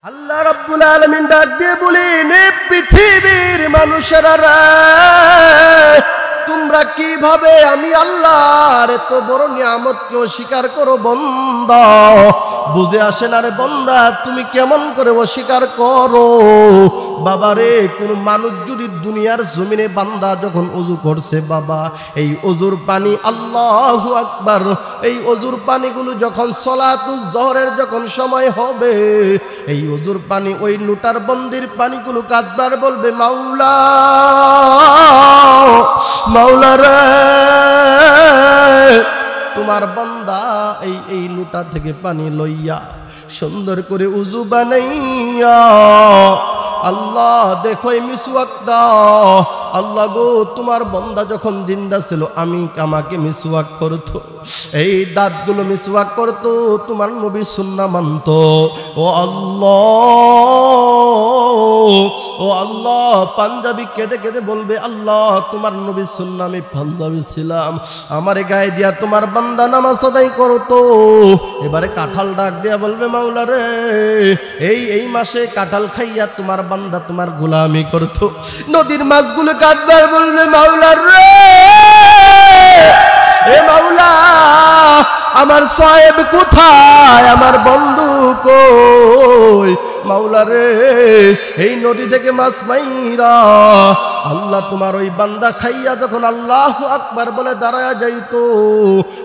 আল্লাহ রাব্বুল আলামিন ডাক দিয়ে বলেন, এ পৃথিবীর মানুষেরা রে, তোমরা কিভাবে আমি আল্লাহর এত বড় নিয়ামতকে অস্বীকার করো বান্দা? বুঝে আসে না রে বান্দা, তুমি কেমন করে অস্বীকার করো? বাবারে, কোন মানুষ যদি দুনিয়ার জমিনে বান্দা যখন ওযু করছে বাবা, এই ওযুর পানি আল্লাহু আকবার, এই ওযুর পানিগুলো যখন সালাতুজ জোহরের যখন সময় হবে, এই ওযুর পানি ওই লুটার বন্দির পানিগুলো কাঁদবার বলবে, মাওলা মাওলা রে, তোমার বান্দা এই লুটা থেকে পানি লইয়া সুন্দর করে উযু বানাইয়া, আল্লাহ দেখো এই মিসওয়াকটা, আল্লাহ গো তোমার বান্দা যখন জিন্দা ছিল আমাকে মিসওয়াক করতো, এই দাঁতগুলো মিসওয়াক করতো, তোমার নবী সুন্নাহ মানতো। ও আল্লাহ, পাঞ্জাবি কেঁদে কেঁদে বলবে, আল্লাহ তোমার নবী সুন্নাহ আমি পাঞ্জাবি ছিলাম, আমার গায়ে দিয়া তোমার বান্দা নামাজ আদায় করতো। এবারে কাঁঠাল ডাক দিয়া বলবে, মাওলা রে, এই মাসে কাঁঠাল খাইয়া তোমার বান্দা তোমার গোলামি করতো। নদীর মাছগুলো কাঁদবার বলবে, মাওলা রে, এ মাওলা আমার সাহেব কোথায়, আমার বন্ধু কই? মাওলা রে, এই নদী থেকে মাছ মাইরা আল্লাহ তোমার ওই বান্দা খাইয়া যখন আল্লাহু আকবার বলে দাঁড়ায়া যাইতো,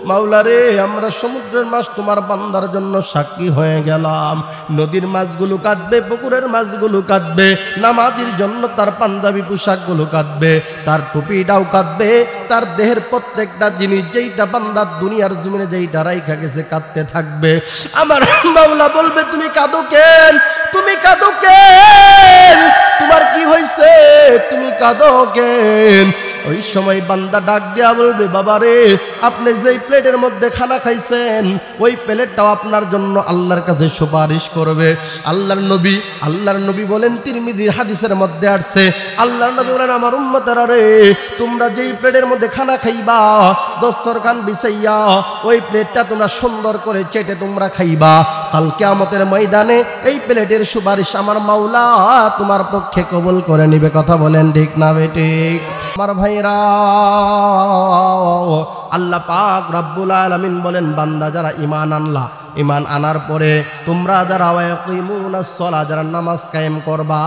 মাওলা রে, আমরা সমুদ্রের মাছ তোমার বান্দার জন্য সাক্ষী হয়ে গেলাম। নদীর মাছগুলো কাঁদবে, পুকুরের মাছগুলো কাঁদবে, নামাজির জন্য তার পাঞ্জাবি পোশাকগুলো কাঁদবে, তার টুপিটাও কাঁদবে, তার দেহের প্রত্যেকটা জিনিস যেইটা বান্দা দুনিয়ার জমিনে যেইটা রাইখা গেছে কাঁদতে থাকবে। আমার মাওলা বলবে, তুমি কাঁদো কেন, তুমি কাঁদো কেন, তোমার কি হয়েছে, তুমি কাঁদো কেন? ওই সময় বান্দা ডাক দিয়া বলবে, বাবারে, আপনি যেই প্লেটের মধ্যে খানা খাইছেন ওই প্লেটটাও আপনার জন্য আল্লাহর কাছে সুপারিশ করবে। আল্লাহর নবী বলেন, তিরমিজির হাদিসের মধ্যে আসছে, আল্লাহর নবী বলেন, আমার উম্মতেরা রে, তোমরা যেই প্লেটের মধ্যে খানা খাইবা, দস্তরখান বিছাইয়া ওই প্লেটটা তোমরা সুন্দর করে চেটে তোমরা খাইবা, কাল কিয়ামতের ময়দানে এই প্লেটের সুপারিশ আমার মাওলা তোমার পক্ষে কবুল করে নিবে। কথা বলেন ঠিক না বেঠিক? আমার ভাইরা, আল্লাহ পাক রব্বুল আলামিন বলেন, বান্দা যারা ঈমান আনলা, ঈমান আনার পরে তোমরা যারা ওয়াকিমুনাস সালাহ, যারা নামাজ কায়েম করবা,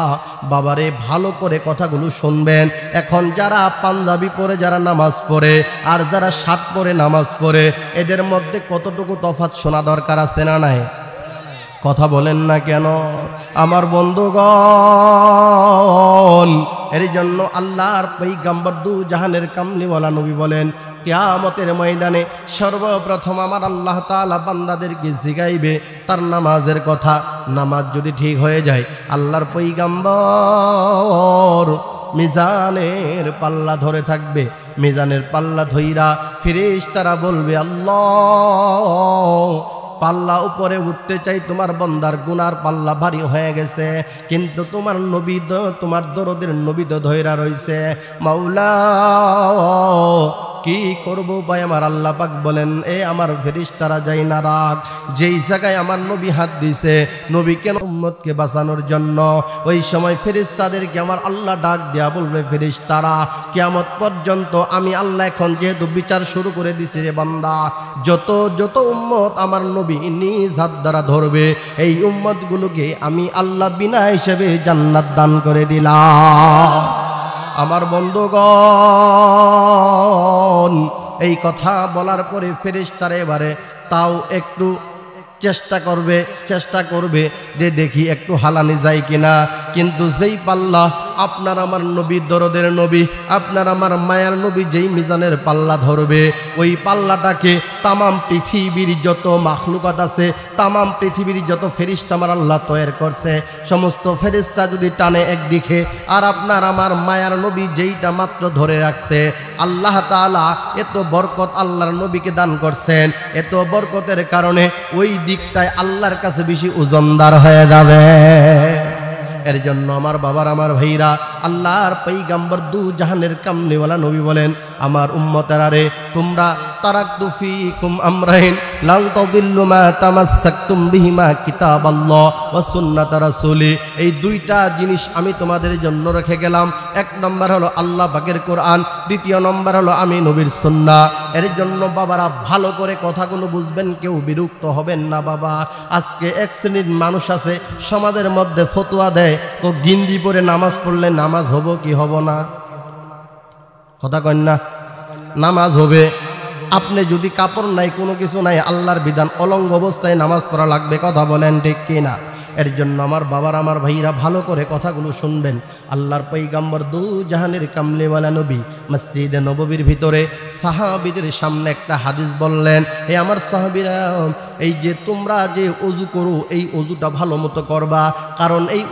বাবারে ভালো করে কথাগুলো শুনবেন। এখন যারা পাঞ্জাবি পরে যারা নামাজ পড়ে আর যারা শার্ট পরে নামাজ পড়ে, এদের মধ্যে কতটুকু তফাৎ শোনা দরকার আছে না নাই? কথা বলেন না কেন আমার বন্ধুগণ? এর জন্য আল্লাহর পয়গম্বর দু জাহানের কামলিওয়ালা নবী বলেন, কিয়ামতের ময়দানে সর্বপ্রথম আমার আল্লাহ তাআলা বান্দাদেরকে জিগাইবে তার নামাজের কথা। নামাজ যদি ঠিক হয়ে যায়, আল্লাহর পয়গম্বর মিজানের পাল্লা ধরে থাকবে, মিজানের পাল্লা ধইরা ফেরেশতারা বলবে, আল্লাহ পাল্লা উপরে উঠতে চাই, তোমার বান্দার গুনার পাল্লা ভারী হয়ে গেছে, কিন্তু তোমার নবী, তোমার দরদের নবী তো ধইরা রইছে। মাওলা কি করব ভাই? আমার আল্লাহ পাক বলেন, এ আমার ফেরেশতারা যাই না রাখ, যেই জায়গায় আমার নবী হাত দিছে, নবী কেন উম্মতকে বাঁচানোর জন্য। ওই সময় ফেরেশতাদেরকে আমার আল্লাহ ডাক দেয়া বলবে, ফেরেশতারা, কিয়ামত পর্যন্ত আমি আল্লাহ এখন যেহেতু বিচার শুরু করে দিছি রে বান্দা, যত উম্মত আমার নবী নিজ হাত দ্বারা ধরবে, এই উম্মতগুলোকে আমি আল্লাহ বিনা হিসেবে জান্নাত দান করে দিলাম। আমার বন্ধুগণ, এই কথা বলার পরে ফেরেশতারা এবারে তাও একটু চেষ্টা করবে যে দেখি একটু হালানি যায় কিনা। কিন্তু যেই পাল্লা আপনার আমার নবী, দরদের নবী, আপনার আমার মায়ার নবী যেই মিজানের পাল্লা ধরবে, ওই পাল্লাটাকে তামাম পৃথিবীর যত মাখলুকাত আছে, তামাম পৃথিবীর যত ফেরেশতা আমার আল্লাহ তৈরি করছে, সমস্ত ফেরেশতা যদি টানে একদিকে, আর আপনার আমার মায়ার নবী যেইটা মাত্র ধরে রাখছে, আল্লাহ তাআলা এত বরকত আল্লাহর নবীকে দান করছেন, এত বরকতের কারণে ওই দিকটায় আল্লাহর কাছে বেশি ওজনদার হয়ে যাবে। এর জন্য আমার বাবার, আমার ভাইরা, আল্লাহর পয়গম্বর দু জাহানের কামলিওয়ালা নবী বলেন, আমার উম্মতেরা রে, তোমরা তারাকতু ফীকুম আমরাইন লাং তাদিল্লু মা তামাসসাকতুম বিহিমা কিতাবাল্লাহ ওয়া সুন্নাত রাসূলি। এই দুইটা জিনিস আমি তোমাদের জন্য রেখে গেলাম। এক নম্বর হলো আল্লাহ পাকের কোরআন, দ্বিতীয় নম্বর হলো আমি নবীর সুন্নাহ। এর জন্য বাবারা ভালো করে কথাগুলো বুঝবেন, কেউ বিরক্ত হবেন না বাবা। আজকে এক শ্রেণীর মানুষ আছে সমাজের মধ্যে ফতোয়া দেয়, তো গিঞ্জি পরে নামাজ পড়লে নামাজ হবো কি হব না? কথা কন না, নামাজ হবে। আপনি যদি কাপড় নাই, কোনো কিছু নাই, আল্লাহর বিধান অলঙ্গ অবস্থায় নামাজ পড়া লাগবে। কথা বলেন ঠিক কিনা? এর জন্য আমার বাবার আমার ভাইরা ভালো করে কথাগুলো শুনবেন। আল্লাহর পয়গম্বর দু জাহানের কামলিওয়ালা নবী মসজিদে নববীর ভিতরে সাহাবীদের সামনে একটা হাদিস বললেন, হে আমার সাহাবীরা, এই যে তোমরা যে ওযু করো, এই ওযুটা ভালো মতো করবা। কারণ এই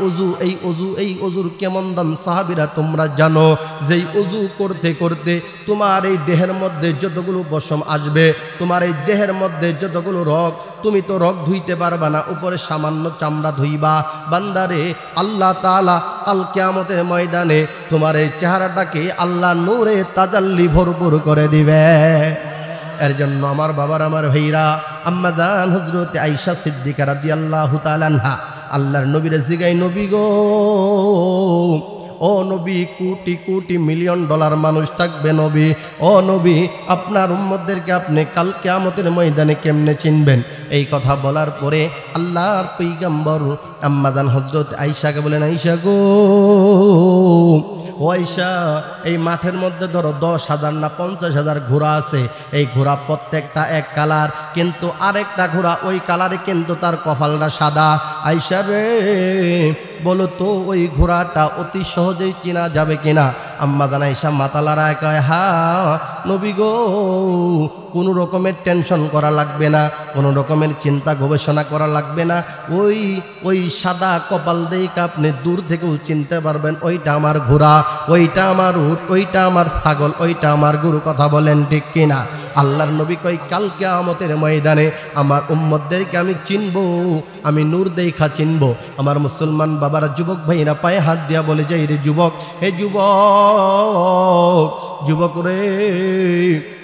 ওযুর কেমন দাম সাহাবীরা তোমরা জানো? যেই ওযু করতে করতে তোমার এই দেহের মধ্যে যতগুলো পশম আসবে, তোমার এই দেহের মধ্যে যতগুলো রগ, তুমি তো রগ ধুইতে পারবা না, উপরে সামান্য চামড়া ধুইবা। বান্দারে, আল্লাহ তাআলা কাল কিয়ামতের ময়দানে তোমার এই চেহারাটাকে আল্লাহ নূরে তাজাল্লি ভরপুর করে দিবে। এর জন্য আমার বাবার আমার ভাইরা, আম্মা জান হযরত আয়েশা সিদ্দিকা রাদিয়াল্লাহু তাআলা আনহা আল্লাহর নবীর জিগাই, নবী গো, ও নবী, কোটি কোটি মিলিয়ন ডলার মানুষ থাকবে নবী, ও নবী, আপনার উম্মতদেরকে আপনি কাল কিয়ামতের ময়দানে কেমনে চিনবেন? এই কথা বলার পরে আল্লাহর পয়গম্বর আম্মা জান হযরত আয়েশাকে বলেন, আয়েশা গো, ও আয়েশা, এই মাঠের মধ্যে ধরো 10,000 না 50,000 ঘোড়া আছে। এই ঘোড়া প্রত্যেকটা এক কালার, কিন্তু আরেকটা ঘোড়া ওই কালারে, কিন্তু তার কপালটা সাদা। আয়েশা রে, বলো তো ওই ঘোড়াটা অতি সহজেই চেনা যাবে কিনা? আম্মা জান আয়েশা মাথা লড়ায় কয়, হ্যাঁ নবী গো, কোনো রকমের টেনশন করা লাগবে না, কোনো রকমের চিন্তা গবেষণা করা লাগবে না। ওই সাদা কপাল দেখে আপনি দূর থেকেও চিনতে পারবেন ওইটা আমার ঘোড়া, ওইটা আমার উট, ওইটা আমার ছাগল, ওইটা আমার গরু। কথা বলেন ঠিক কিনা? আল্লাহর নবী কই, কাল কিয়ামতের ময়দানে আমার উম্মতদেরকে আমি চিনবো, আমি নূর দেখা চিনবো। আমার মুসলমান বাবারা, যুবক ভাইরা পায়ে হাত দিয়া বলে যাই, রে যুবক, হে যুবক, যুবক রে,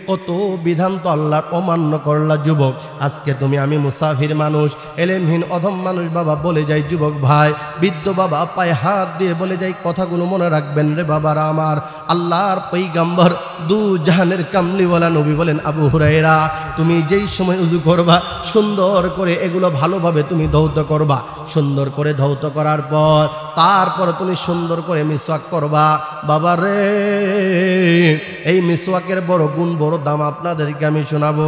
কত বিধান তো আল্লাহর অমান্য করলা যুবক। আজকে তুমি আমি মুসাফির মানুষ, এলেমহীন অধম মানুষ বাবা, বলে যাই যুবক ভাই, বৃদ্ধ বাবা পায়ে হাত দিয়ে বলে যাই, কথাগুলো মনে রাখবেন রে বাবারা আমার। আল্লাহর পয়গম্বর দু জাহানের কামলিওয়ালা নবী বলেন, আবু হুরায়রা, তুমি যেই সময় উযু করবা সুন্দর করে এগুলো ভালোভাবে তুমি ধৌত করবা। সুন্দর করে ধৌত করার পর তারপর তুমি সুন্দর করে মিসওয়াক করবা। বাবা রে, এই মিসওয়াকের বড় গুণ, বড় দাম আপনাদেরকে আমি শোনাবো।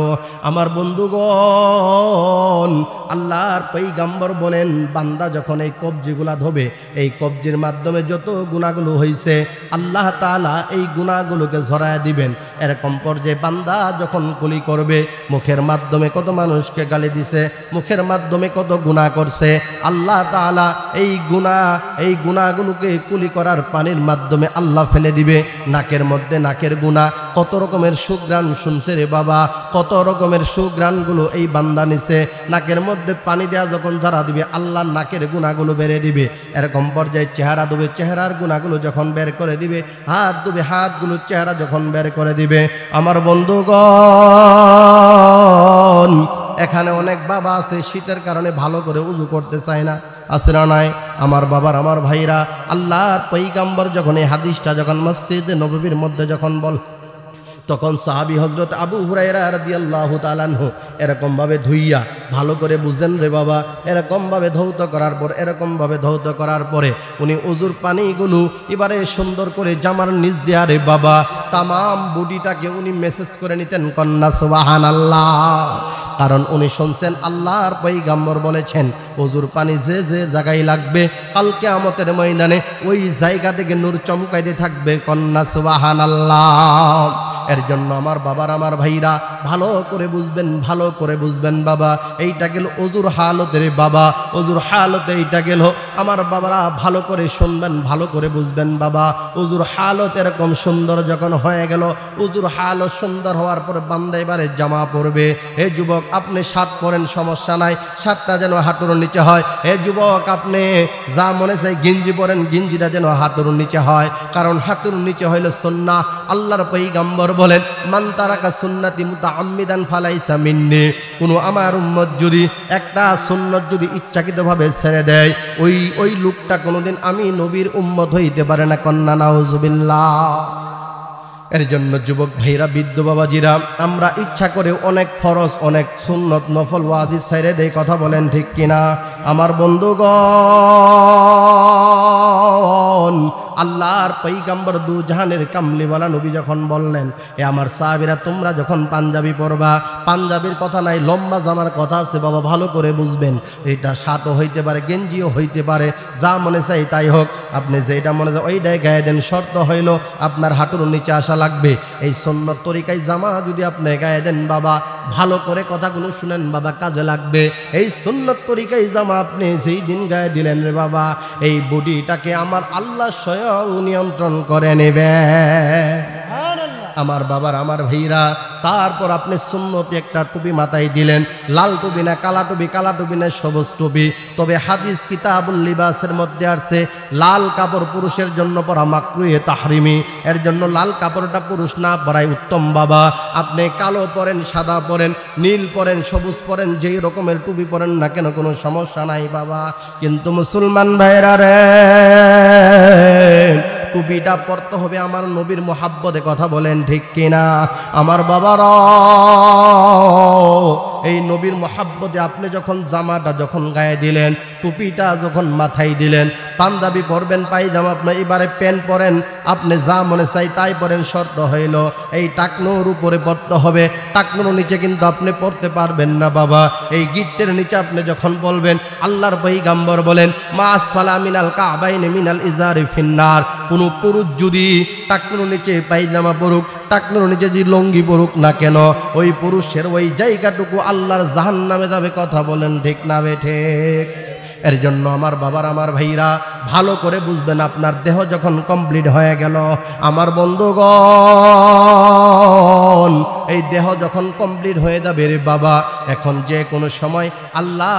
আমার বন্ধুগণ, আল্লাহর পয়গম্বর বলেন, বান্দা যখন এই কবজিগুলা ধোবে, এই কবজির মাধ্যমে যত গুনাহগুলো হয়েছে আল্লাহ তাআলা এই গুনাহগুলোকে ঝরায় দিবেন। এরকম পর্যায়ে বান্দা যখন কুলি করবে, মুখের মাধ্যমে কত মানুষকে গালি দিছে, মুখের মাধ্যমে কত গুনাহ করছে, আল্লাহ তাআলা এই গুনাহগুলোকে কুলি করার পানির মাধ্যমে আল্লাহ ফেলে দিবে। নাকের মধ্যে নাকের গুনাহ, কত রকমের সুগ্রাণ শুনছে রে বাবা, কত রকমের সুগ্রাণগুলো এই বান্দা নিছে। নাকের মধ্যে পানি দেওয়া যখন ঝরা দিবে, আল্লাহ নাকের গুনাহগুলো বেড়ে দিবে। এরকম পর্যায়ে চেহারা ধুবে, চেহারার গুনাহগুলো যখন বের করে দিবে, হাত ধুবে, হাতগুলো চেহারা যখন বের করে দিবে। আমার বন্ধুগণ, এখানে অনেক বাবা আছে শীতের কারণে ভালো করে উযু করতে চায় না, আছে না নাই? আমার বাবার আমার ভাইরা, আল্লাহর পয়গম্বর যখন এই হাদিসটা যখন মসজিদে নববীর মধ্যে যখন বল, তখন সাহাবী হযরত আবু হুরায়রা রাদিয়াল্লাহু তাআলা আনহু এরকম ভাবে ধুইয়া, ভালো করে বুঝেন রে বাবা, এরকম ভাবে ধৌত করার পর, এরকম ভাবে ধৌত করার পরে উনি উজুর পানিগুলো এবারে সুন্দর করে জামার নিচ দিয়া রে বাবা তামাম বডিটাকে উনি মেসেজ করে নিতেন, কন্যা সুবহানাল্লাহ। কারণ উনি শুনছেন আল্লাহর পয়গম্বর বলেছেন, উজুর পানি যে যে জায়গায় লাগবে কাল কিয়ামতের ময়দানে ওই জায়গা থেকে নূর চমকাইতে থাকবে, কন্যা সুবহানাল্লাহ। এর জন্য আমার বাবার আমার ভাইরা ভালো করে বুঝবেন, ভালো করে বুঝবেন বাবা। এইটা গেল অজুর হালতের বাবা, অজুর হালতে এইটা গেল আমার বাবারা, ভালো করে শুনবেন, ভালো করে বুঝবেন বাবা। অজুর হালত এরকম সুন্দর যখন হয়ে গেল, অজুর হালত সুন্দর হওয়ার পর বান্দা এবারে জামা পরবে। হে যুবক, আপনি শার্ট পরেন, সমস্যা নাই, শার্টটা যেন হাঁটুর নিচে হয়। হে যুবক, আপনি যা মনে চাই গিঞ্জি পরেন, গিঞ্জিটা যেন হাঁটুর নিচে হয়, কারণ হাঁটুর নিচে হইলে সুন্নাহ। আল্লাহর পয়গম্বর বলেন, মান তারাকা সুন্নতি মুতাআম্মিদান ফালাইসা মিন্নি, কোনো আমার উম্মত যদি একটা সুন্নত যদি ইচ্ছাকৃতভাবে ছেড়ে দেয়, ওই লোকটা কোনোদিন আমি নবীর উম্মত হইতে পারে না। কন্যা নাউজুবিল্লাহ। এর জন্য যুবক ভাইরা, বৃদ্ধ বাবাজিরা, আমরা ইচ্ছা করে অনেক ফরজ, অনেক সুন্নত নফল ওয়াজিব ছেড়ে দেই। কথা বলেন ঠিক কিনা আমার বন্ধুগণ? আল্লাহর পয়গম্বর দু জাহানের কামলিওয়ালা নবী যখন বললেন, এ আমার সাহাবীরা, তোমরা যখন পাঞ্জাবি পরবা, পাঞ্জাবির কথা নাই, লম্বা জামার কথা আছে বাবা, ভালো করে বুঝবেন। এটা শার্টও হইতে পারে, গেঞ্জিও হইতে পারে, যা মনে চাই তাই হোক, আপনি যেটা মনে চায় ওইটাই গায়ে দেন। শর্ত হইল আপনার হাঁটুর নিচে আসা লাগবে। এই সুন্নত তরিকায় জামা যদি আপনি গায়ে দেন বাবা, ভালো করে কথাগুলো শুনেন বাবা, কাজে লাগবে। এই সুন্নত তরিকায় জামা আপনি যেই দিন গায়ে দিলেন রে বাবা, এই বডিটাকে আমার আল্লাহ স্বয়ং নিয়ন্ত্রণ করে নেবে আমার বাবার, আমার ভাইরা। তারপর আপনি সুন্নতি একটা টুপি মাথায় দিলেন, লাল টুপি না কালা টুপি, কালা টুপি না সবুজ টুপি। তবে হাদিস কিতাবুল লিবাসের মধ্যে আসছে লাল কাপড় পুরুষের জন্য পরা মাকরুহে তাহরিমি, এর জন্য লাল কাপড়টা পুরুষ না পরাই উত্তম বাবা। আপনি কালো পরেন, সাদা পরেন, নীল পরেন, সবুজ পরেন, যেই রকমের টুপি পরেন না কেন কোনো সমস্যা নাই বাবা। কিন্তু মুসলমান ভাইরা রে, টুপিটা পরতে হবে আমার নবীর মোহাব্বতে। কথা বলেন ঠিক কিনা আমার বাবারা? এই নবীর মোহাব্বতে আপনি যখন জামাটা যখন গায়ে দিলেন, টুপিটা যখন মাথায় দিলেন, পাঞ্জাবি পরবেন, পায়জামা আপনি এবারে প্যান্ট পরেন, আপনি যা মনে চাই তাই পরেন। শর্ত হইল এই টাকনোর উপরে পড়তে হবে, টাকনোর নিচে কিন্তু আপনি পড়তে পারবেন না বাবা। এই গিট্টের নিচে আপনি যখন বলবেন, আল্লাহর পয়গম্বর বলেন, মা আসফালা মিনাল কাবাইনি মিনাল ইজারি ফিন্নার। কোনো পুরুষ যদি টাকনোর নিচে পায়জামা পরুক, টাকনোর নিচে যদি লঙ্গি পরুক না কেন, ওই পুরুষের ওই জায়গাটুকু আল্লাহর জাহান্নামে যাবে। কথা বলেন ঠিক না বেঠিক? এর জন্য আমার বাবার, আমার ভাইরা, ভালো করে বুঝবেন, আপনার দেহ যখন কমপ্লিট হয়ে গেল আমার বন্ধুগণ, এই দেহ যখন কমপ্লিট হয়ে যাবে রে বাবা, এখন যে কোনো সময় আল্লাহ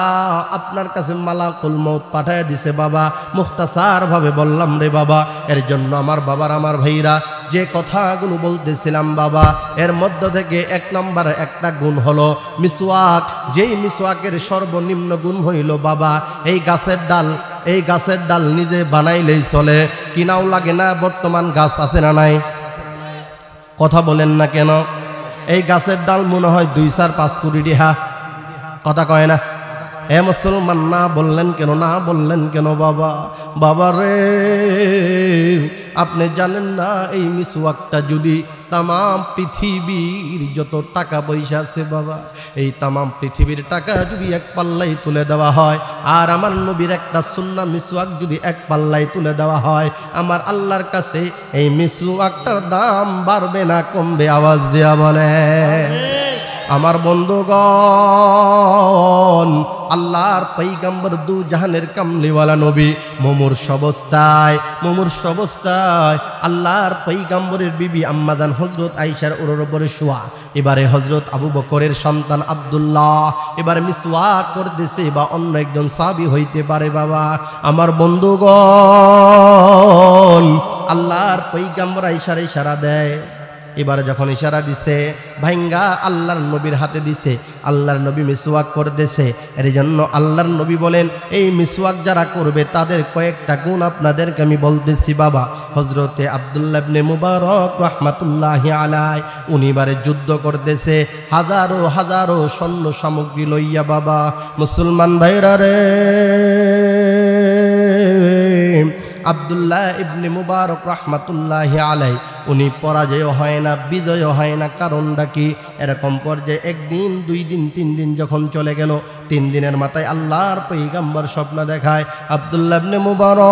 আপনার কাছে মালাকুল মউত পাঠায় দিছে বাবা। মুখতাসার ভাবে বললাম রে বাবা। এর জন্য আমার বাবার, আমার ভাইরা, যে কথাগুলো বলতেছিলাম বাবা, এর মধ্য থেকে এক নম্বর একটা গুণ হলো মিসওয়াক। যেই মিসওয়াকের সর্বনিম্ন গুণ হইল বাবা, এই গাছের ডাল, এই গাছের ডাল নিজে বানাইলেই চলে, কিনাও লাগে না। বর্তমান গাছ আছে না নাই? কথা বলেন না কেন? এই গাছের ডাল মনে হয় 2-4-5 কোটি টাকা। কথা কয় না? এ মুসলমান, না বললেন কেন? না বললেন কেন বাবা? বাবা রে, আপনি জানেন না এই মিসওয়াকটা যদি তামাম পৃথিবীর যত টাকা পয়সা আছে বাবা, এই তামাম পৃথিবীর টাকা যদি এক পাল্লাই তুলে দেওয়া হয়, আর আমার নবীর একটা সুন্নাহ মিসওয়াক যদি এক পাল্লাই তুলে দেওয়া হয়, আমার আল্লাহর কাছে এই মিসওয়াকটার দাম বাড়বে না কমবে? আওয়াজ দেয়া বলে আমার বন্ধুগণ। আল্লাহর পয়গম্বর দু জাহানের কামলিওয়ালা নবী মুমূর্ষ অবস্থায় আল্লাহর পয়গম্বরের বিবি আম্মাজান হযরত আয়েশার উরুর উপরে শোয়া। এবারে হযরত আবু বকরের সন্তান আব্দুল্লাহ এবারে মিসওয়াক করতেছে, বা অন্য একজন সাহাবী হইতে পারে বাবা। আমার বন্ধুগণ, আল্লাহর পয়গম্বর আয়েশার ইশারা দেয়। এবারে যখন ইশারা দিছে, ভাঙ্গা আল্লাহর নবীর হাতে দিছে, আল্লাহর নবী মিসওয়াক করতেছে। এর জন্য আল্লাহর নবী বলেন, এই মিসওয়াক যারা করবে তাদের কয়েকটা গুণ আপনাদেরকে আমি বলতেছি বাবা। হযরতে আব্দুল্লাহ ইবনে মুবারক রাহমাতুল্লাহি আলাইহি, উনি এবারে যুদ্ধ করতেছে, হাজারো হাজারো সৈন্য সামগ্রী লইয়া বাবা। মুসলমান ভাইরা রে, আব্দুল্লাহ ইবনে মুবারক রাহমাতুল্লাহি আলাইহি উনি পরাজয় হয় না, বিজয় হয় না। কারণটা কি? এরকম পর্যায়ে 1 দিন 2 দিন 3 দিন যখন চলে গেল, 3 দিনের মাথায় আল্লাহর পয়গম্বর স্বপ্ন দেখায়, আব্দুল্লাহ ইবনে মুবারক,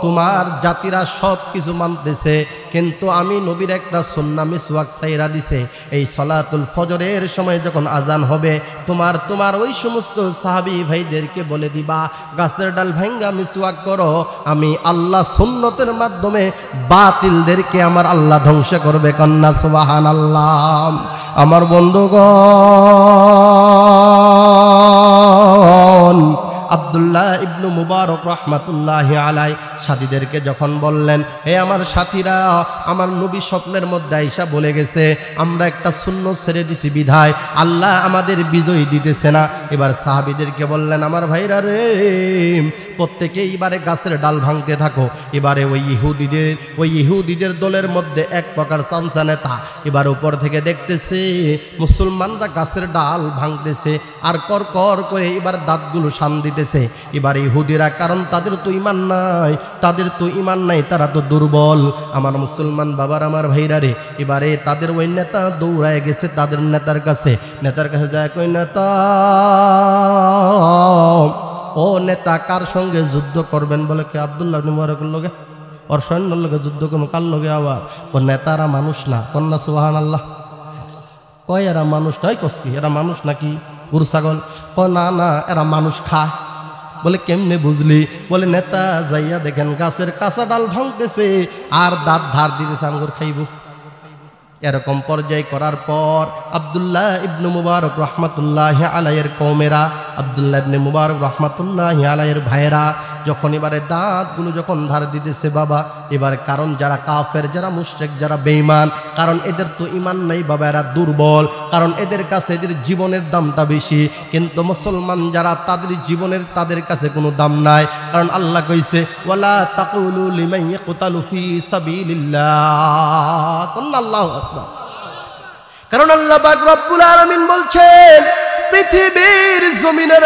তোমার জাতিরা সব কিছু মানতেছে, কিন্তু আমি নবীর একটা সুন্নাহ মিসওয়াক ছাইরা দিছে। এই সালাতুল ফজরের সময় যখন আজান হবে, তোমার ওই সমস্ত সাহাবী ভাইদেরকে বলে দিবা, গাছের ডাল ভাঙ্গা মিসওয়াক করো। আমি আল্লাহ সুন্নতের মাধ্যমে বাতিলদেরকে আমার আল্লাহ ধ্বংস করবে। কন্যা সুবহানাল্লাহ। আমার বন্ধুগণ, আব্দুল্লাহ ইবনু মুবারক রাহমাতুল্লাহি আলাইহি সাথীদেরকে যখন বললেন, হে আমার সাথীরা, আমার নবী স্বপ্নের মধ্যে আয়েশা বলে গেছে আমরা একটা সুন্নত ছেড়ে দিছি বিধায় আল্লাহ আমাদের বিজয় দিতেছে না। এবার সাহাবীদেরকে বললেন, আমার ভাইরা রে, প্রত্যেকে এবারে গাছের ডাল ভাঙতে থাকো। এবারে ওই ইহুদিদের দলের মধ্যে এক প্রকার চামচা নেতা এবার উপর থেকে দেখতেছে মুসলমানরা গাছের ডাল ভাঙতেছে আর কর কর করে এবার দাঁতগুলো শান দিতেছে। এবার ইহুদিরা, কারণ তাদের তো ঈমান নাই, তারা তো দুর্বল। আমার মুসলমান বাবার, আমার ভাইরা রে, এবারে তাদের ওই নেতা দৌড়ায় গেছে তাদের নেতার কাছে যায়, কই নেতা, ও নেতা কার সঙ্গে যুদ্ধ করবেন? বলে কে? আব্দুল্লাহ ইবনে মুবারকের লগে, ওর সৈন্যর লগে যুদ্ধ করবো। কার লগে? আবার ও নেতারা মানুষ না, কন্যা সুবহানাল্লাহ। কয় এরা মানুষ নয়? কসকি এরা মানুষ নাকি গরু ছাগল? না না, এরা মানুষ খায়। বলে কেমনে বুঝলি? বলে নেতা যাইয়া দেখেন গাছের কাঁচা ডাল ভাঙতেছে আর দাঁত ধার দিতেছে, আঙ্গুর খাইব। এরকম পর্যায় করার পর আব্দুল্লাহ ইবনে মুবারক রাহমাতুল্লাহি আলাইহির কওমেরা, আব্দুল্লাহ ইবনে মুবারক রাহমাতুল্লাহি আলাইহির ভাইয়েরা যখন এবারে দাঁতগুলো যখন ধার দিতেছে বাবা, এবার কারণ যারা কাফের, যারা মুশরিক, যারা বেঈমান, কারণ এদের তো ঈমান নাই বাবা, এরা দুর্বল, কারণ এদের কাছে এদের জীবনের দামটা বেশি। কিন্তু মুসলমান যারা, তাদের জীবনের তাদের কাছে কোনো দাম নাই, কারণ আল্লাহ কইছে ওয়ালা তাকুলু লিমান ইয়াকতালু ফি সাবিলিল্লাহ। আল্লাহু আকবার। কারণ আল্লাহ পাক রব্বুল আলামিন বলছেন, পৃথিবীর জমিনে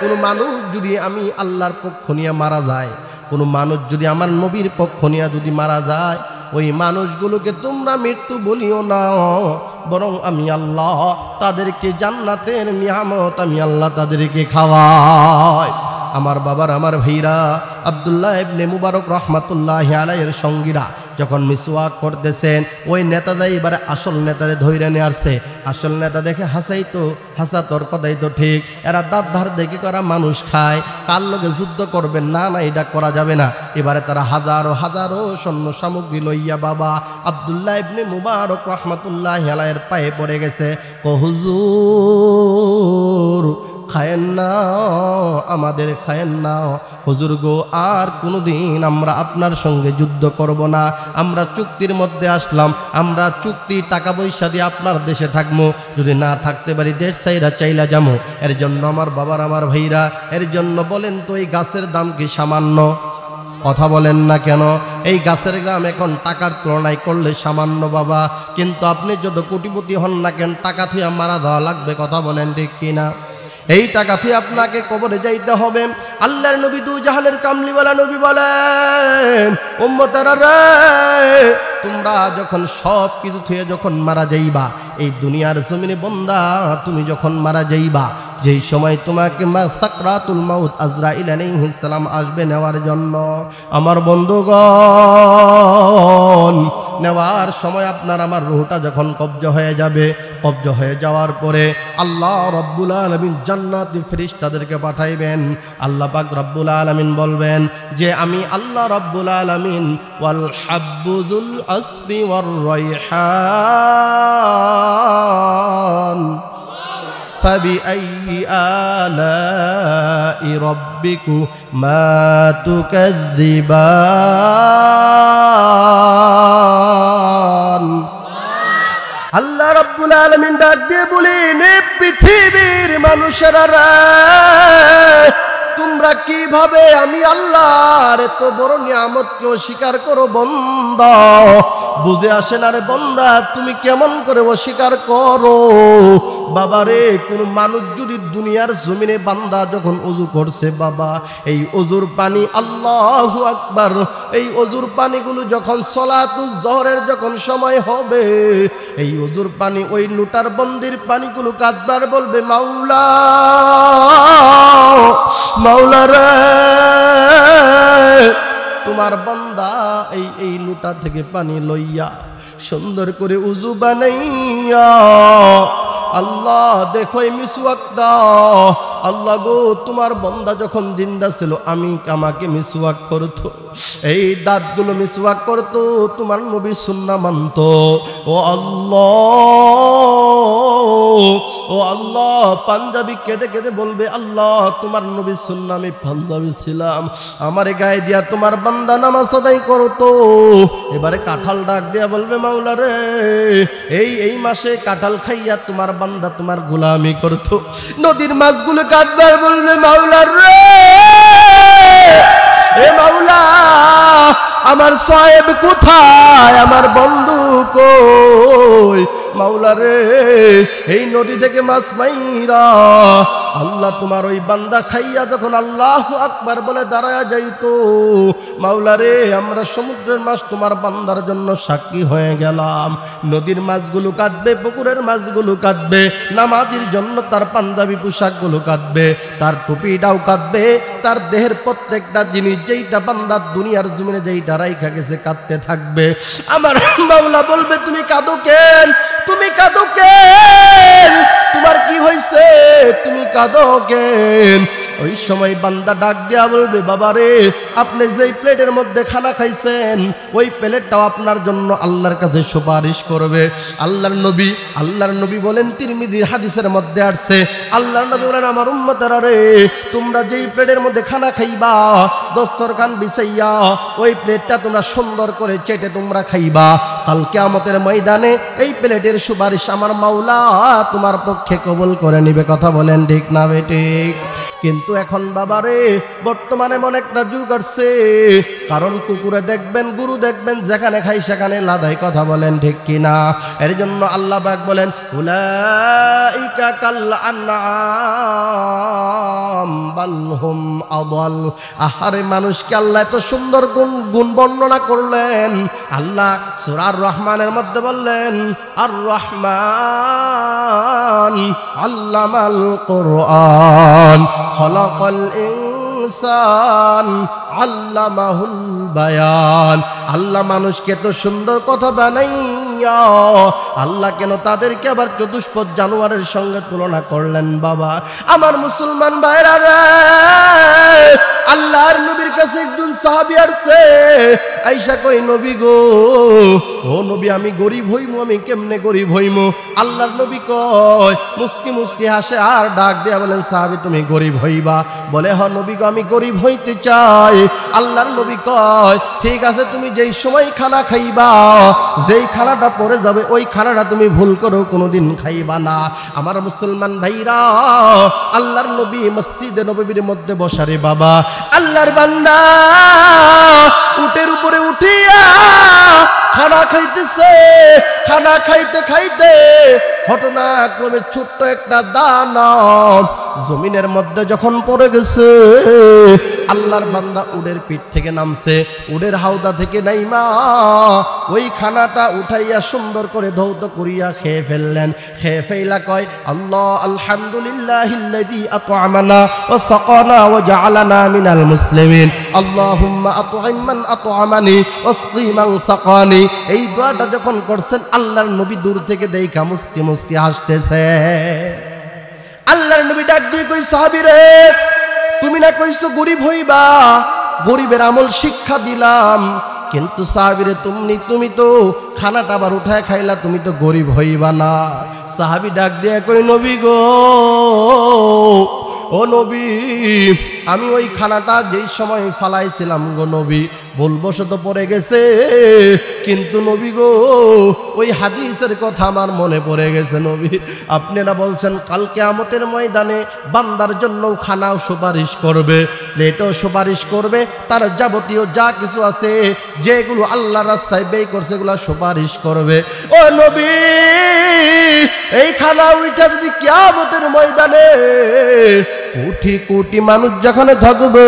কোন মানুষ যদি আমি আল্লাহর পক্ষ নিয়ে মারা যায়, কোন মানুষ যদি আমার নবীর পক্ষ নিয়ে যদি মারা যায়, ওই মানুষগুলোকে তোমরা মৃত্যু বলিও না, বরং আমি আল্লাহ তাদেরকে জান্নাতের নিয়ামত আমি আল্লাহ তাদেরকে খাওয়াই। আমার বাবার, আমার ভাইরা, আব্দুল্লাহ ইবনে মুবারক রাহমাতুল্লাহি আলাইহির সঙ্গীরা যখন মিসওয়াক করতেছেন, ওই নেতারা এবারে আসল নেতারে ধইরে নিয়ে আসছে। আসল নেতা দেখে হাসা তোর কথাই তো ঠিক, এরা দাঁত ধার দেখে করা মানুষ খায়, কার লগে যুদ্ধ করবেন? না না, এটা করা যাবে না। এবারে তারা হাজারো হাজারো সৈন্য সামগ্রী লইয়া বাবা আব্দুল্লাহ ইবনে মুবারক রাহমাতুল্লাহি আলাইহির পায়ে পড়ে গেছে। হুজুর খায়েন না, আমাদের খায়েন না হুজুর গো, আর কোনোদিন আমরা আপনার সঙ্গে যুদ্ধ করব না। আমরা চুক্তির মধ্যে আসলাম, আমরা চুক্তি টাকা পয়সা দিয়ে আপনার দেশে থাকবো, যদি না থাকতে পারি দেশ চাইলা যাবো। এর জন্য আমার বাবার, আমার ভাইরা, এর জন্য বলেন তো এই গাছের দাম কি সামান্য? কথা বলেন না কেন? এই গাছের দাম এখন টাকার তুলনায় করলে সামান্য বাবা, কিন্তু আপনি যত কোটিপতি হন না কেন, টাকা থুয়া মারা দেওয়া লাগবে। কথা বলেন ঠিক কিনা? এই টাকা থেকে আপনাকে কবরে যাইতে হবে। আল্লাহর নবী দু জাহানের কামলিওয়ালা নবী বলেন, উম্মতেরা রে, তোমরা যখন সব কিছু থুয়ে যখন মারা যাইবা, এই দুনিয়ার জমিনে বান্দা তুমি যখন মারা যাইবা, যেই সময় তোমাকে সাকরাতুল মাউত আজরাইল আলাইহিস সালাম আসবে নেওয়ার জন্য, আমার বন্ধুগণ, নেওয়ার সময় আপনার আমার রূহটা যখন কবজ হয়ে যাবে, কবজ হয়ে যাওয়ার পরে আল্লাহ রাব্বুল আলামিন জান্নাতি ফেরেশতাদেরকে পাঠাইবেন। আল্লাহ পাক রাব্বুল আলামিন বলবেন যে আমি আল্লাহ রাব্বুল আলামিন ওয়াল হাব্বুজুল আসবি ওয়ার রাইহান فبأي آلاء ربكما تكذبان। আল্লাহ রাব্বুল আলামিন ডাক দিয়ে বলেন, পৃথিবীর মানুষেরা রে, তোমরা কিভাবে আমি আল্লাহর এত বড় নিয়ামতকে অস্বীকার করো বান্দা? বুঝে আসে না রে বান্দা, তুমি কেমন করে অস্বীকার করো? বাবারে, কোন মানুষ যদি দুনিয়ার জমিনে বান্দা যখন ওযু করছে বাবা, এই ওযুর পানি, আল্লাহু আকবার, এই ওযুর পানিগুলো যখন সালাতুজ জোহরের যখন সময় হবে, এই ওযুর পানি ওই লুটার বন্দির পানিগুলো কাঁদবার বলবে, মাওলা মাওলা রে, তোমার বান্দা এই লুটা থেকে পানি লইয়া সুন্দর করে উযু বানাইয়া, আল্লাহ দেখো এই মিসওয়াকটা, আল্লাহ গো তোমার বান্দা যখন জিন্দা ছিল আমাকে মিসওয়াক করতো, এই দাঁতগুলো মিসওয়াক করতো, তোমার নবী সুন্নাহ মানতো। ও আল্লাহ ও আল্লাহ, পাঞ্জাবি কেঁদে কেঁদে বলবে, আল্লাহ তোমার নবী সুন্নাহ আমি পাঞ্জাবি ছিলাম, আমার গায়ে দিয়া তোমার বান্দা নামাজ আদায় করতো। এবারে কাঁঠাল ডাক দিয়া বলবে, মাওলা রে, এই মাসে কাঁঠাল খাইয়া তোমার বান্দা তোমার গোলামি করতো। নদীর মাছগুলো কাঁদবার বলবে, মাওলা রে, এ মাওলা আমার সাহেব কোথায়, আমার বন্ধু কই, মাওলা রে, এই নদী থেকে মাছ মাইরা আল্লাহ তোমার ওই বান্দা খাইয়া যখন আল্লাহু আকবার বলে দাঁড়ায়া যাইতো, মাওলা রে, আমরা সমুদ্রের মাছ তোমার বান্দার জন্য সাক্ষী হয়ে গেলাম। নদীর মাছগুলো কাঁদবে, পুকুরের মাছগুলো কাঁদবে, নামাজির জন্য তার পাঞ্জাবি পোশাকগুলো কাঁদবে, তার টুপিটাও কাঁদবে, তার দেহের প্রত্যেকটা জিনিস যেইটা বান্দার দুনিয়ার জমিনে যেইটা রাইখা গেছে কাঁদতে থাকবে। আমার মাওলা বলবে, তুমি কাঁদো কেন, তুমি কাঁদো কেন, তোমার কি হয়েছে, তুমি কাঁদো কেন? ওই সময় বান্দা ডাক দিয়া বলবে, বাবা রে, আপনি যেই প্লেটের মধ্যে খানা খাইছেন ওই প্লেটটাও আপনার জন্য আল্লাহর কাছে সুপারিশ করবে। আল্লাহর নবী বলেন, তিরমিজির হাদিসের মধ্যে আসছে, আল্লাহর নবী বলেন, আমার উম্মতেরা রে, তোমরা যেই প্লেটের মধ্যে খানা খাইবা, দস্তরখান বিছাইয়া ওই প্লেটটা তোমরা সুন্দর করে চেটে তোমরা খাইবা, কাল কিয়ামতের ময়দানে এই প্লেটের সুপারিশ আমার মাওলা তোমার পক্ষে কবুল করে নিবে। কথা বলেন ঠিক না বেঠিক? কিন্তু এখন বাবারে, বর্তমানে এমন একটা যুগ আসছে, কারণ কুকুরে দেখবেন, গরু দেখবেন, যেখানে খাই সেখানে লাদাই। কথা বলেন ঠিক কিনা? এর জন্য আল্লাহ পাক বলেন, উলাইকা কাল আনআম বাল হুম আদাল। আহারে, মানুষকে আল্লাহ এত সুন্দর গুণ বর্ণনা করলেন। আল্লাহ সূরা আর রহমানের মধ্যে বললেন, আর রহমান আল্লামাল কুরআন খলাকাল ইনসান আল্লামাহুল বায়ান। আল্লাহ মানুষকে তো সুন্দর কথা বানাইয়া আল্লাহ কেন তাদেরকে আবার চতুষ্পদ জানোয়ারের সঙ্গে তুলনা করলেন? বাবা আমার মুসলমান ভাইরা রে, আল্লাহর নবীর কাছে একজন সাহাবী আসছে, আয়েশা কই, নবী গো, ও নবী, আমি গরিব হইমু, আমি কেমনে গরিব হইমু? আল্লাহর নবী কয়, মুস্কি মুস্কি হাসে আর ডাক দিয়া বলেন, সাহাবী তুমি গরিব হইবা? বলে, হ নবী গো, আমি গরিব হইতে চাই। আল্লাহর নবী কয়, ঠিক আছে, তুমি যেই সময় খানা খাইবা, যেই খানাটা পড়ে যাবে ওই খানাটা তুমি ভুল করো কোনোদিন খাইবা না। আমার মুসলমান ভাইরা, আল্লাহর নবী মসজিদে নববীর মধ্যে বসারে বাবা, আল্লাহর বান্দা উটের উপরে উঠিয়া খানা খাইতেছে। খানা খাইতে খাইতে ঘটনাক্রমে ছোট্ট একটা দানা জমিনের মধ্যে যখন পড়ে গেছে, আল্লাহর বান্দা উটের পিঠ থেকে নামছে, উটের হাওদা থেকে নাইমা ওই খানাটা উঠাইয়া সুন্দর করে ধৌত করিয়া খেয়ে ফেললেন। খেয়ে ফেলা কয়, আল্লাহ আলহামদুলিল্লাহিল্লাযী আত'আমানা ওয়া সাকানা ওয়া জাআলানা মিনাল মুসলিমিন, আল্লাহুম্মা আত'ইম মান আত'আমানি ওয়াসকি মান সাকানি। এই দোয়াটা যখন করছেন, আল্লাহর নবী দূর থেকে দেখা মুস্কি মুস্কি হাসতেছে। আল্লাহর নবী ডাক দিয়ে কই, সাহাবী রে, তুমি না কইছো গরিব হইবা, গরিবের আমল শিক্ষা দিলাম, কিন্তু সাহাবী রে, তুমি তো খানাটা আবার উঠায় খাইলা, তুমি তো গরিব হইবা না। সাহাবী ডাক দিয়ে কই, নবী গো, ও নবী, আমি ওই খানাটা যেই সময় ফালাইছিলাম গো নবী, ভুলবশত পড়ে গেছে, কিন্তু নবী গো, ওই হাদিসের কথা আমার মনে পড়ে গেছে। নবী, আপনারা বলছেন কাল কিয়ামতের ময়দানে বান্দার জন্য খানাও সুপারিশ করবে, প্লেটও সুপারিশ করবে, তার যাবতীয় যা কিছু আছে যেগুলো আল্লাহর রাস্তায় ব্যয় করছে এগুলো সুপারিশ করবে। ও নবী, এই খানা উইটা যদি কিয়ামতের ময়দানে কোটি কোটি মানুষ যেখানে থাকবে,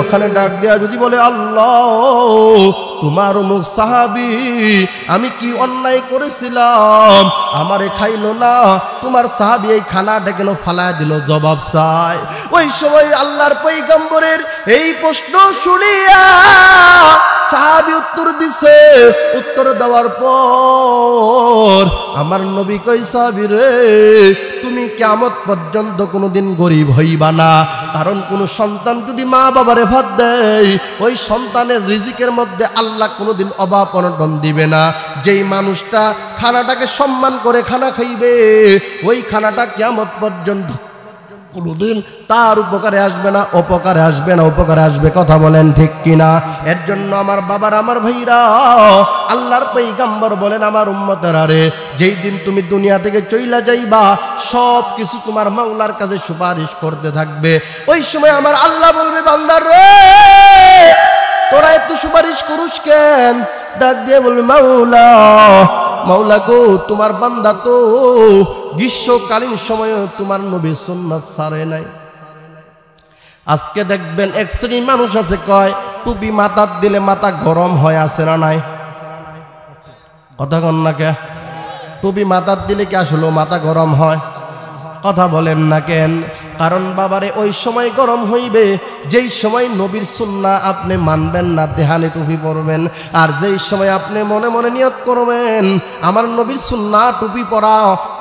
ওখানে ডাক দেয়া যদি বলে, আল্লাহ তোমার মুখ সাহাবী, আমি কি অন্যায় করেছিলাম, আমারে খাইলো না, তোমার সাহাবী এই খানাটা কেন ফালায় দিল, জবাব চাই। ওই সময় আল্লাহর পয়গম্বরের এই প্রশ্ন শুনিয়া সাহাবী উত্তর দিছে। উত্তর দেওয়ার পর আমার নবী কই, সাহাবী রে, তুমি কিয়ামত পর্যন্ত কোনোদিন গরিব হইবা না। কারণ কোন সন্তান যদি মা বাবার ভাত দেয়, ওই সন্তানের রিজিকের মধ্যে আল্লাহ কোনোদিন অভাব অনটন দিবে না। যেই মানুষটা খানাটাকে সম্মান করে খানা খাইবে, ওই খানাটা কিয়ামত পর্যন্ত কোনোদিন তার উপকারে আসবে না, অপকারে আসবে না, উপকারে আসবে। কথা বলেন ঠিক কিনা? এর জন্য আমার বাবার, আমার ভাইরা, আল্লাহর পয়গম্বর বলেন, আমার উম্মতেরা রে, যেই দিন তুমি দুনিয়া থেকে চইলা যাইবা, সব কিছু তোমার মাওলার কাছে সুপারিশ করতে থাকবে। ওই সময় আমার আল্লাহ বলবে, বান্দার রে, তোরা এত সুপারিশ করুস কেন? ডাক দিয়ে বলবে, মাওলা, মাওলা গো, তোমার বান্দা তো গ্রীষ্মকালীন সময়ে তোমার নবীর সুন্নাত ছাড়ে নাই। আজকে দেখবেন এক শ্রেণী মানুষ আছে, কয় টুপি মাথার দিলে মাথা গরম হয়, আছে না নাই? কথা কন না কে? টুপি মাথার দিলে কি আসলে মাথা গরম হয়? কথা বলেন না কেন? কারণ বাবারে, ওই সময় গরম হইবে যেই সময় নবীর সুন্নাহ আপনি মানবেন না, দেহানে টুপি পরবেন। আর যেই সময় আপনি মনে মনে নিয়ত করবেন, আমার নবীর সুন্নাহ টুপি পরা,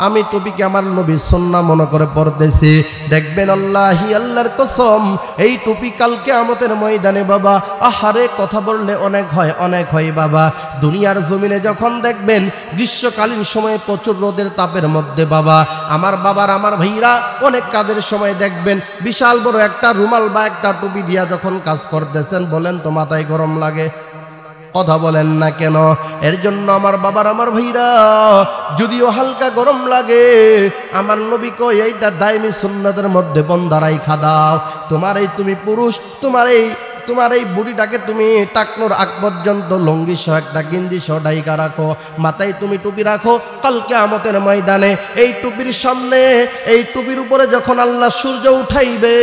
আমি টুপিকে আমার নবীর সুন্নাহ মনে করে পরতেছি, দেখবেন আল্লাহি, আল্লাহর কসম, এই টুপি কাল কিয়ামতের ময়দানে বাবা, আহারে কথা বললে অনেক হয়, অনেক হয় বাবা। দুনিয়ার জমিনে যখন দেখবেন গ্রীষ্মকালীন সময়ে প্রচুর রোদের তাপের মধ্যে বাবা, আমার বাবার, আমার ভাইরা, অনেক কাজের সময় দেখবেন বিশাল বড় একটা রুমাল বা একটা টুপি দিয়া যখন কাজ করতেছেন, বলেন তো মাথায় গরম লাগে? কথা বলেন না কেন? এর জন্য আমার বাবার, আমার ভাইরা, যদিও হালকা গরম লাগে, আমার নবী কই, এইটা দায়মি সুন্নাতের মধ্যে বন্দারাই খাদাও। তোমার এই, তুমি পুরুষ, তোমার এই বুড়িটাকে তুমি টাকনোর আগ পর্যন্ত লঙ্গি সহ একটা গিঞ্জি সহ ডাইকা রাখো, মাথায় তুমি টুপি রাখো। কাল কিয়ামতের ময়দানে এই টুপির সামনে, এই টুপির উপরে যখন আল্লাহ সূর্য উঠাইবে,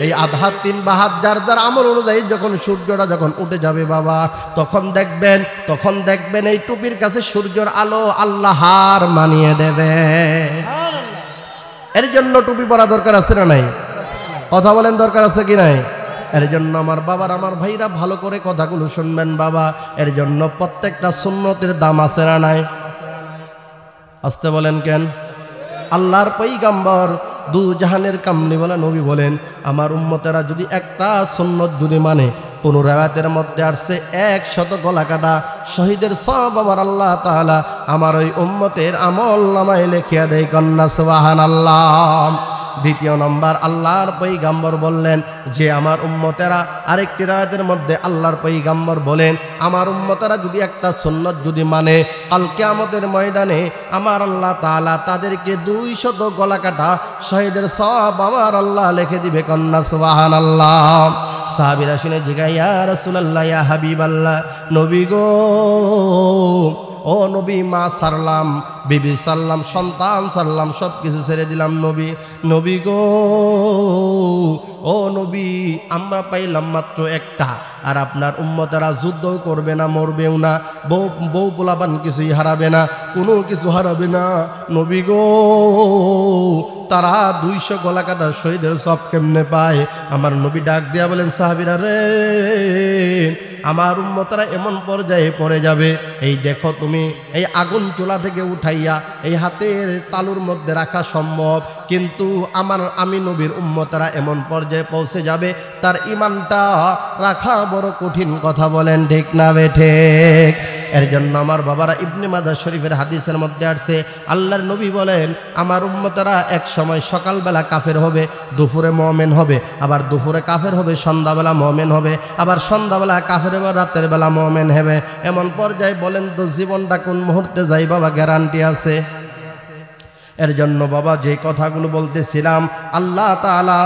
এই আধা তিন বা হাত যার যার আমল অনুযায়ী যখন সূর্যটা যখন উঠে যাবে বাবা, তখন দেখবেন এই টুপির কাছে সূর্যের আলো আল্লাহ হার মানিয়ে দেবে। এর জন্য টুপি পরা দরকার আছে না নাই? কথা বলেন, দরকার আছে কি নাই? এর জন্য আমার বাবার, আমার ভাইরা, ভালো করে কথাগুলো শুনবেন বাবা। এর জন্য প্রত্যেকটা সুন্নতের দাম আছে না নাই? আসতে বলেন কেন? আল্লাহর পয়গম্বর দু জাহানের কামলি বলা নবী বলেন, আমার উম্মতেরা যদি একটা সুন্নত যদি মানে, কোন রায়াতের মধ্যে আসছে 100 গলা কাটা শহীদের সওয়াব আমার আল্লাহ তাআলা আমার ওই উম্মতের আমল নামায় লিখিয়া দেয়। কন্যা সুবহানাল্লাহ। দ্বিতীয় নম্বর, আল্লাহর পয়গম্বর বললেন যে আমার উম্মতেরা, আরেকটি রায়াতের মধ্যে আল্লাহর পয়গম্বর বলেন, আমার উম্মতেরা যদি একটা সুন্নত যদি মানে, কাল কিয়ামতের ময়দানে আমার আল্লাহ তাআলা তাদেরকে 200 গলা কাটা শহীদের সওয়াব আমার আল্লাহ লিখে দিবে। কন্যা সুবহানাল্লাহ। সাহাবীরা শুনে জিজ্ঞাসা, ইয়া রাসূলুল্লাহ, ইয়া হাবিবাল্লাহ, নবী গো, ও নবী, মা সারলাম, বিবি সারলাম, সন্তান সারলাম, সব কিছু ছেড়ে দিলাম নবী গো, ও নবী, আমরা পাইলাম মাত্র একটা, আর আপনার উম্মতেরা যুদ্ধও করবে না, মরবেও না, বউ পোলাপান কিছুই হারাবে না, কোনো কিছু হারাবে না নবী গো, তারা 200 গলা কাটা শহীদের সব কেমনে পায়? আমার নবী ডাক দিয়া বলেন, সাহাবীরা রে, আমার উম্মতরা এমন পর্যায়ে পড়ে যাবে, এই দেখো তুমি, এই আগুন চুলা থেকে উঠাইয়া এই হাতের তালুর মধ্যে রাখা সম্ভব, কিন্তু আমি নবীর উম্মতরা এমন পর্যায়ে পৌঁছে যাবে, তার ঈমানটা রাখা বড় কঠিন। কথা বলেন ঠিক না বেঠিক? এর জন্য আমার বাবারা, ইবনে মাজাহ শরীফের হাদিসের মধ্যে আসছে, আল্লাহর নবী বলেন, আমার উম্মতেরা এক সময় সকালবেলা কাফের হবে, দুপুরে মুমিন হবে, আবার দুপুরে কাফের হবে, সন্ধ্যাবেলা মুমিন হবে, আবার সন্ধ্যাবেলা কাফের হবে, রাতের বেলা মুমিন হবে। এমন পর্যায়ে বলেন তো জীবনটা কোন মুহূর্তে যাই বাবা, গ্যারান্টি আছে? এর জন্য বাবা, যে কথাগুলো বলতেছিলাম আল্লাহ তাআলা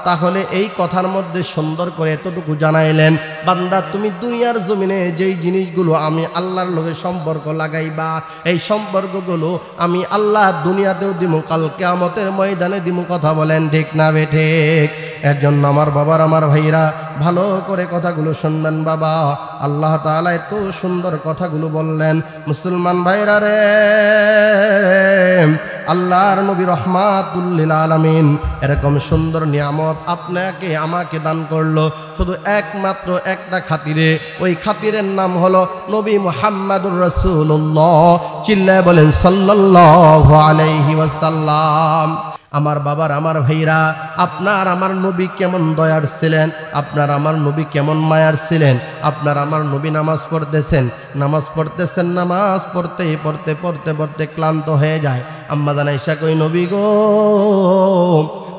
তাহলে এই কথার মধ্যে সুন্দর করে এতটুকু জানাইলেন, বান্দা তুমি দুনিয়ার জমিনে যেই জিনিসগুলো আমি আল্লাহর লগে সম্পর্ক লাগাইবা, এই সম্পর্কগুলো আমি আল্লাহ দুনিয়াতেও দিমু, কাল কিয়ামতের ময়দানে দিমু। কথা বলেন ঠিক না বেঠিক? এর জন্য আমার বাবার, আমার ভাইরা, ভালো করে কথাগুলো শুনবেন বাবা। আল্লাহ তাআলা এত সুন্দর কথাগুলো বললেন, মুসলমান ভাইরা রে, আল্লাহর নবী রহমাতুল লিল আলামিন এরকম সুন্দর নিয়ামত আপনাকে আমাকে দান করলো শুধু একমাত্র একটা খাতিরে। ওই খাতিরের নাম হলো নবী মুহাম্মদুর রাসূলুল্লাহ। চিল্লায় বলেন সাল্লাল্লাহু আলাইহি ওয়াসাল্লাম। আমার বাবার, আমার ভাইরা, আপনার আমার নবী কেমন দয়ার ছিলেন, আপনার আমার নবী কেমন মায়ার ছিলেন। আপনার আমার নবী নামাজ পড়তেছেন, নামাজ পড়তে পড়তে ক্লান্ত হয়ে যায়। আম্মা জান আয়েশা কই, নবী গো,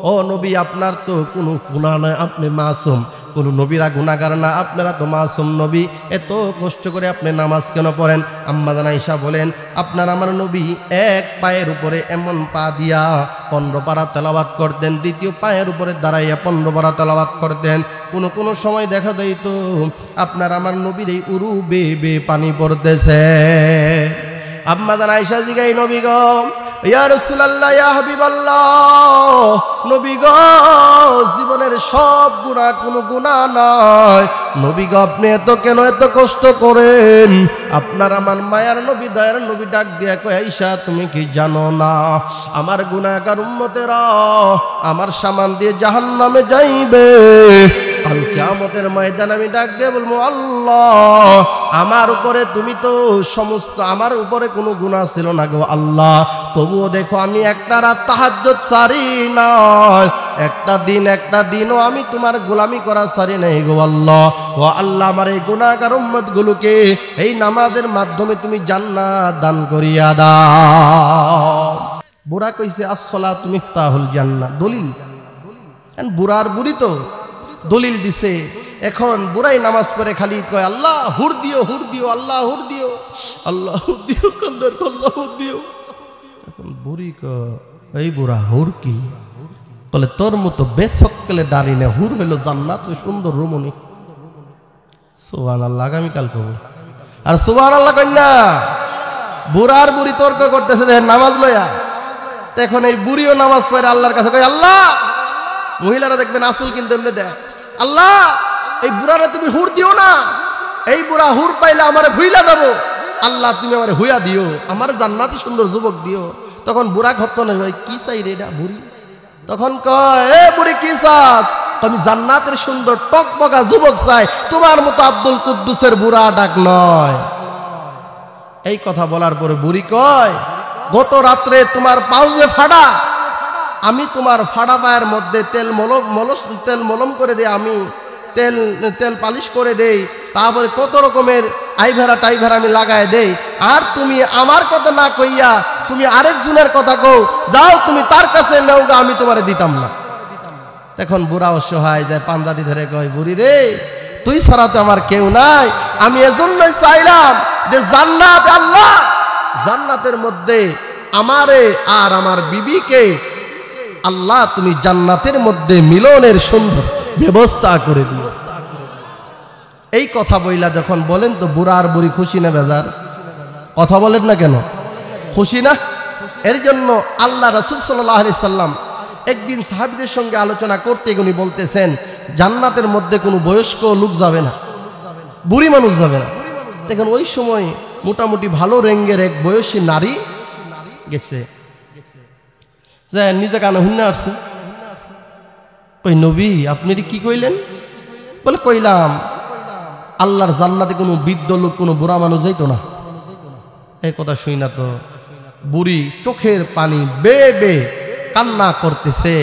ও নবী, আপনার তো কোনো গুনাহ নয়, আপনি মাসুম। কোনো নবীরা গুনাহগার না, আপনারা তো মাসুম নবী, এত কষ্ট করে আপনি নামাজ কেন পড়েন? আম্মা জান আয়েশা বলেন, আপনার আমার নবী এক পায়ের উপরে এমন পা দিয়া 15 পারা তেলাওয়াত করতেন, দ্বিতীয় পায়ের উপরে দাঁড়াইয়া 15 পারা তেলাওয়াত করতেন। কোনো সময় দেখা যাইতো আপনার আমার নবীর এই উরু বে পানি পড়তেছে। আম্মা জান আয়েশা জিগাই, নবী গো, ইয়া রাসূলুল্লাহ, ইয়া হাবিবাল্লাহ, নবী গো, জীবনের সব গুনাহ কোনো গুনাহ নয়, নবী গো, আপনি কেন এত কষ্ট করেন? আপনার আমার মায়ার নবী, দয়ার নবী ডাক দিয়া কয়, আয়েশা, তুমি কি জানো না আমার গুনাহগার উম্মতেরা আমার সামান দিয়ে জাহান্নামে যাইবে? কাল কিয়ামতের ময়দানে আমি ডাক দিয়ে বলবো, আল্লাহ, আমার উপরে তুমি তো সমস্ত, আমার উপরে কোনো গুনাহ ছিল না গো আল্লাহ, তবুও দেখো আমি একটা রাত তাহাজ্জুদ সারি নাই, একটা দিনও আমি তোমার গোলামি করা সারি নাই গো আল্লাহ। ও আল্লাহ, আমার এই গুনাহগার উম্মতগুলোকে এই নামাজের মাধ্যমে তুমি জান্নাত দান করিয়া দাও। বুড়া কইছে, আসসালাতু মিফতাহুল জান্নাহ, দলিল। বুড়ার বুড়ি তো দলিল দিছে। এখন বুড়াই নামাজ পড়ে খালি কয়, আল্লাহ হুর দিও, হুর দিও, আল্লাহ হুর দিও, আল্লাহ হুর দিও, কন্দর আল্লাহ হুর দিও। এখন বুড়ি কয়, এই বুড়া হুর কি? বলে, তোর মতো বেশকলে দাঁড়িয়ে না, হুর হইল জান্নাত, ওই সুন্দর রমণী। সুবহানাল্লাহ, আগামীকাল কব। আর সুবহানাল্লাহ কন্যা, বুড়ার বুড়ি তর্ক করতেছে যে নামাজ লইয়া। এখন এই বুড়িও নামাজ পড়ে আল্লাহর কাছে কয়, আল্লাহ, মহিলারা দেখবেন আসল কিন্তু এমনি দেয়, আল্লাহ, এই বুড়ারা তুমি হুর দিও না, এই বুড়া হুর পাইলে আমার ভুইলা যাবো, আল্লাহ তুমি আমার হুইয়া দিও, আমার জান্নাতি সুন্দর যুবক দিও। তখন বুড়া খপ্ত না, কি চাই রে এটা বুড়ি? তখন কয়, এ বুড়ি কি চাস? আমি জান্নাতের সুন্দর টকবকা যুবক চাই, তোমার মতো আব্দুল কুদ্দুসের বুড়া ডাক নয়। এই কথা বলার পরে বুড়ি কয়, গত রাত্রে তোমার পাও যে ফাড়া, আমি তোমার ফাড়া পায়ের মধ্যে তেল মলম করে দেই, আমি তেল পালিশ করে দেই, তারপরে কত রকমের আইভেরা টাইভেরা আমি লাগায় দেই, আর তুমি আমার কথা না কইয়া তুমি আরেকজনের কথা কও, যাও তুমি তার কাছে নেও গা, আমি তোমারে দিতাম না। তখন বুড়া অসহায় যায়, পাঞ্জাবি ধরে কয়, বুড়ি রে, তুই ছাড়া তো আমার কেউ নাই, আমি এজন্যই চাইলাম যে জান্নাত, আল্লাহ জান্নাতের মধ্যে আমারে আর আমার বিবিকে আল্লাহ তুমি জান্নাতের মধ্যে মিলনের সুন্দর ব্যবস্থা করে দিও। এই কথা বইলা যখন বলেন, তো বুড়া আর বুড়ি খুশি না বেজার? কথা বলেন না কেন? খুশি না? এর জন্য আল্লাহ রাসূল সাল্লাল্লাহু আলাইহি সাল্লাম একদিন সাহাবীদের সঙ্গে আলোচনা করতে উনি বলতেছেন, জান্নাতের মধ্যে কোনো বয়স্ক লোক যাবে না, বুড়ি মানুষ যাবে না। দেখেন ওই সময় মোটামুটি ভালো রেঙ্গের এক বয়সী নারী গেছে, যে নিজে কানে হুন্না আসছে। ওই নবী, আপনি কি কইলেন? বলে, কইলাম আল্লাহর জান্নাতে কোনো বৃদ্ধ লোক, কোনো বুড়া মানুষ যাইতো না। এই কথা শুই না তো বুড়ি চোখের পানি বে কান্না করতেছে।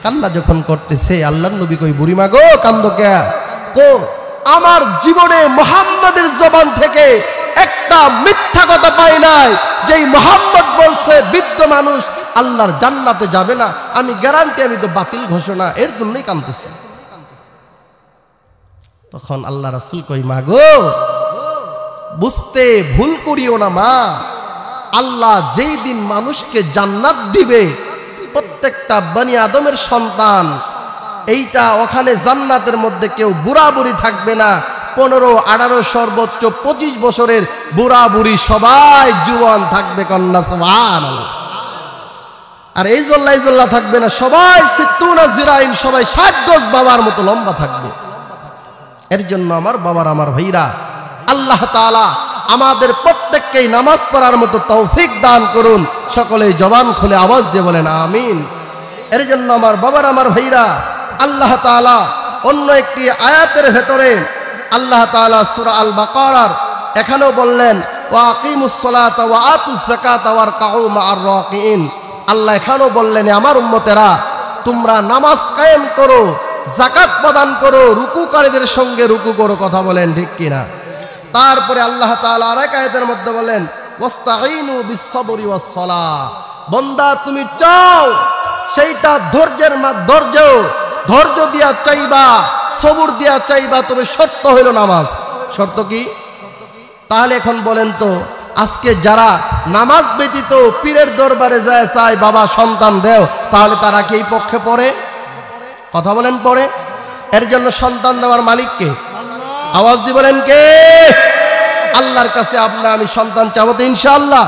কান্না যখন করতেছে, আল্লাহর নবী কই, বুড়ি মা গো, কান্দো কে? কো, আমার জীবনে মুহাম্মাদের জবান থেকে একটা মিথ্যা কথা পাই নাই, যেই মুহাম্মদ বলছে বৃদ্ধ মানুষ আল্লাহর জান্নাতে যাবে না, আমি গ্যারান্টি, আমি তো বাতিল ঘোষণা, এর জন্যই কাঁদতেছে। তখন আল্লাহ রাসূল কই, মা গো, বুঝতে ভুল করিও না মা, আল্লাহ যেই দিন মানুষকে জান্নাত দিবে, প্রত্যেকটা বনি আদমের সন্তান, এইটা ওখানে জান্নাতের মধ্যে কেউ বুড়া বুড়ি থাকবে না, 15, 18, সর্বোচ্চ 25 বছরের বুড়া বুড়ি সবাই জুয়ান থাকবে। কন্যা সুবহানাল্লাহ। আর এই জল্লা থাকবে না, সবাই সিত্তুনা জিরাইন, সবাই 60 গজ বাবার মতো লম্বা থাকবে। এর জন্য আমার বাবার, আমার ভাইরা, আল্লাহ তাআলা আমাদের প্রত্যেককেই নামাজ পড়ার মতো তৌফিক দান করুন। সকলেই জবান খুলে আওয়াজ দিয়ে বলেন আমিন। এর জন্য আমার বাবার, আমার ভাইরা, আল্লাহ তাআলা অন্য একটি আয়াতের ভেতরে আল্লাহ তাআলা সূরা আল বাকারার এখানেও বললেন ওয়া আকিমুস সালাতা ওয়া আতুজ যাকাতা ওয়ারকাউ মা'আর রাকিঈন। আল্লাহ এখানেও বললেন আমার উম্মতেরা তোমরা নামাজ কায়েম করো, যাকাত প্রদান করো, রুকুকারীদের সঙ্গে রুকু করো। কথা বলেন ঠিক কিনা? তারপরে আল্লাহ তাআলা আরেক আয়াতের মধ্যে বলেন ওয়াস্তাঈনু বিস-সাবরি ওয়াস-সালাহ। বান্দা তুমি চাও সেইটা ধৈর্য দিয়া চাইবা, সবর দিয়া চাইবা, তবে শর্ত হইল নামাজ। শর্ত কি? তাহলে এখন বলেন তো আজকে যারা নামাজ ব্যতীত পীরের দরবারে যায় চায় বাবা সন্তান দেও, তাহলে তারা কি এই পক্ষে পড়ে? কথা বলেন পড়ে? এর জন্য সন্তান দেওয়ার মালিক কে? আওয়াজ দিয়ে বলেন কে? আল্লাহর কাছে আমি সন্তান চাবো তো ইনশাআল্লাহ।